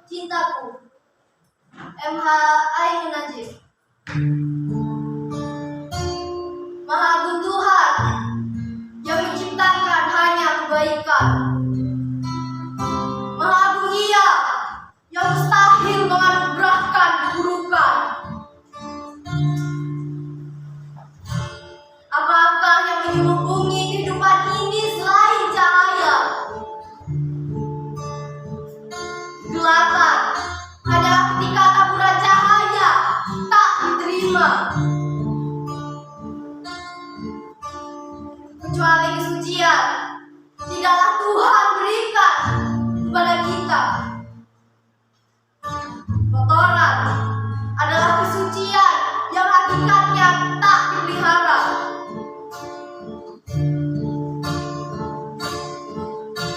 cintaku. MH Ainun Najib. Maha Agung Tuhan yang menciptakan hanya kebaikan. Maha Agung Ia yang mustahil menganugerahkan keburukan. Apakah yang menyelubungi kehidupan ini selain cahaya? Kegelapan adalah ketika taburan cahaya tak diterima. Kecuali kesucian tidaklah Tuhan berikan kepada kita. Kotoran adalah kesucian yang hakikatnya tak dipelihara.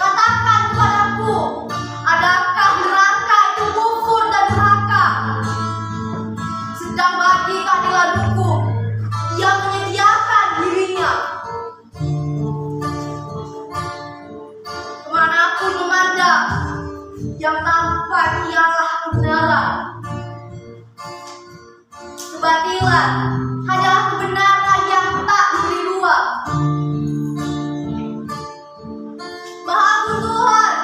Katakan kepadaku, adakah neraka itu kufur dan durhaka? Sedang bagi keadilan hukum yang menyediakan dirinya. Kemanapun memandang, yang tampak ialah kebenaran. Kebatilan hanyalah kebenaran yang tak diberi ruang. Maha Agung Tuhan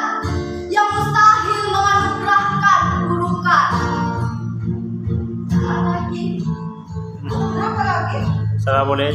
yang mustahil menganugerahkan keburukan. Berapa lagi? Assalamualaikum.